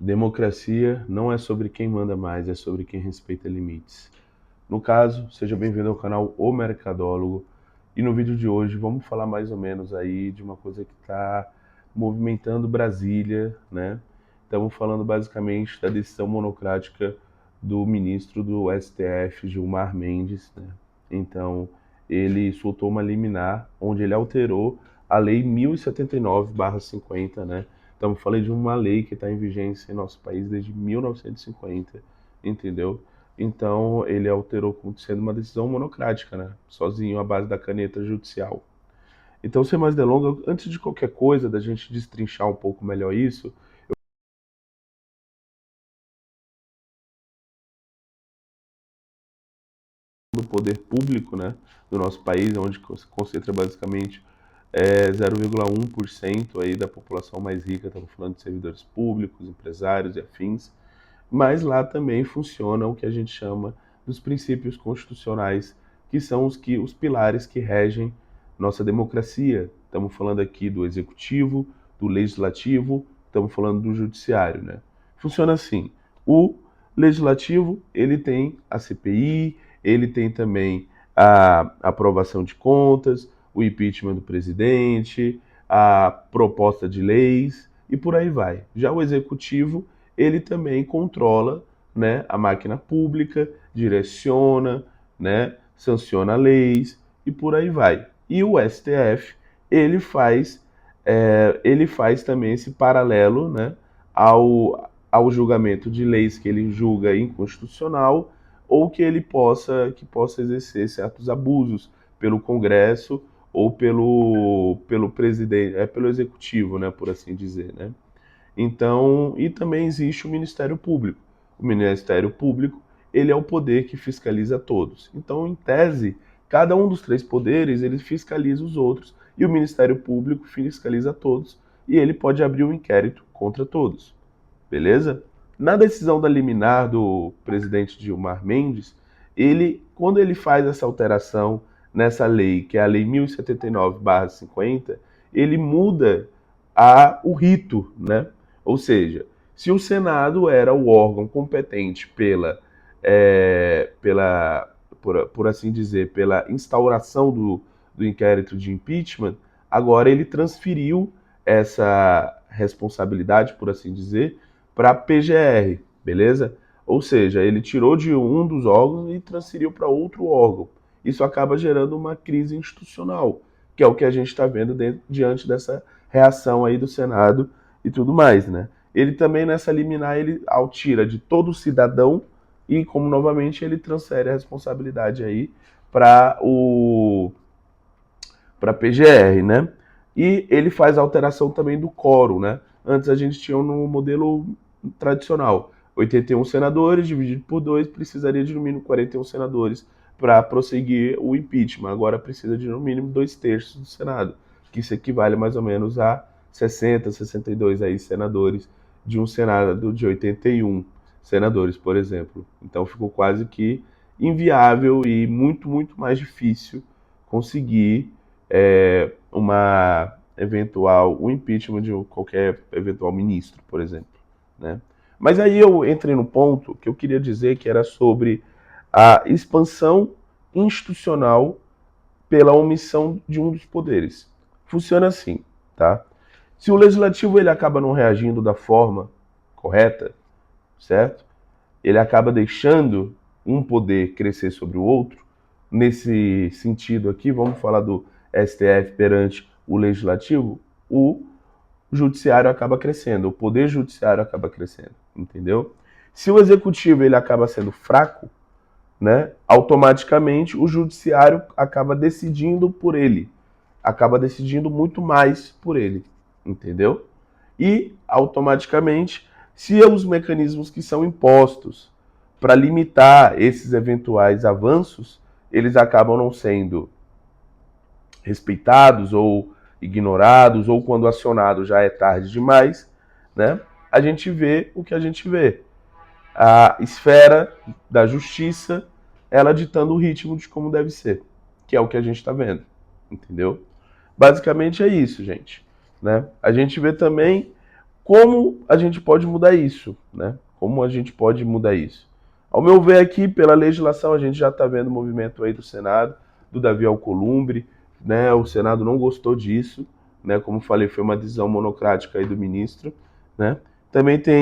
Democracia não é sobre quem manda mais, é sobre quem respeita limites. No caso, seja bem-vindo ao canal O Mercadólogo. E no vídeo de hoje vamos falar mais ou menos aí de uma coisa que está movimentando Brasília, né? Estamos falando basicamente da decisão monocrática do ministro do STF, Gilmar Mendes, né? Então, ele soltou uma liminar onde ele alterou a Lei 1079/50, né? Estamos falando de uma lei que está em vigência em nosso país desde 1950, entendeu? Então, ele alterou como sendo uma decisão monocrática, né? Sozinho, à base da caneta judicial. Então, sem mais delongas, antes de qualquer coisa, da gente destrinchar um pouco melhor isso, do poder público, né, do nosso país, onde se concentra basicamente 0,1% aí da população mais rica, estamos falando de servidores públicos, empresários e afins, mas lá também funciona o que a gente chama dos princípios constitucionais, que são os pilares que regem nossa democracia. Estamos falando aqui do executivo, do legislativo, estamos falando do judiciário, né? Funciona assim: o legislativo ele tem a CPI, ele tem também a aprovação de contas, o impeachment do presidente, a proposta de leis e por aí vai. Já o executivo ele também controla, né, a máquina pública, direciona, né, sanciona leis e por aí vai. E o STF ele faz também esse paralelo, né, ao julgamento de leis que ele julga inconstitucional ou que possa exercer certos abusos pelo Congresso ou pelo presidente, pelo executivo, né, por assim dizer, né? Então, e também existe o Ministério Público. O Ministério Público, ele é o poder que fiscaliza todos. Então, em tese, cada um dos três poderes, ele fiscaliza os outros, e o Ministério Público fiscaliza todos, e ele pode abrir um inquérito contra todos. Beleza? Na decisão da liminar do presidente Gilmar Mendes, quando ele faz essa alteração nessa lei, que é a Lei 1079/50, ele muda o rito, né? Ou seja, se o Senado era o órgão competente por assim dizer, pela instauração do inquérito de impeachment, agora ele transferiu essa responsabilidade, por assim dizer, para a PGR, beleza? Ou seja, ele tirou de um dos órgãos e transferiu para outro órgão. Isso acaba gerando uma crise institucional, que é o que a gente está vendo diante dessa reação aí do Senado e tudo mais, né? Ele também nessa liminar ele tira de todo cidadão e como novamente ele transfere a responsabilidade aí para PGR, né? E ele faz a alteração também do quórum, né? Antes a gente tinha no modelo tradicional, 81 senadores dividido por 2 precisaria de no mínimo 41 senadores para prosseguir o impeachment. Agora precisa de no mínimo 2/3 do Senado, que isso equivale mais ou menos a 60, 62 aí senadores de um Senado de 81 senadores, por exemplo. Então ficou quase que inviável e muito, muito mais difícil conseguir um impeachment de qualquer eventual ministro, por exemplo, né? Mas aí eu entrei no ponto que eu queria dizer que era sobre a expansão institucional pela omissão de um dos poderes. Funciona assim, tá? Se o legislativo ele acaba não reagindo da forma correta, certo? Ele acaba deixando um poder crescer sobre o outro. Nesse sentido aqui, vamos falar do STF perante o legislativo, o judiciário acaba crescendo, o poder judiciário acaba crescendo, entendeu? Se o executivo ele acaba sendo fraco, né, automaticamente o judiciário acaba decidindo por ele, acaba decidindo muito mais por ele, entendeu? E automaticamente, se os mecanismos que são impostos para limitar esses eventuais avanços, eles acabam não sendo respeitados ou ignorados, ou quando acionado já é tarde demais, né? A gente vê o que a gente vê. A esfera da justiça, ela ditando o ritmo de como deve ser, que é o que a gente está vendo, entendeu? Basicamente é isso, gente, né? A gente vê também como a gente pode mudar isso, né? Como a gente pode mudar isso? Ao meu ver aqui, pela legislação, a gente já está vendo o movimento aí do Senado, do Davi Alcolumbre, né? O Senado não gostou disso, né? Como falei, foi uma decisão monocrática aí do ministro, né? Também tem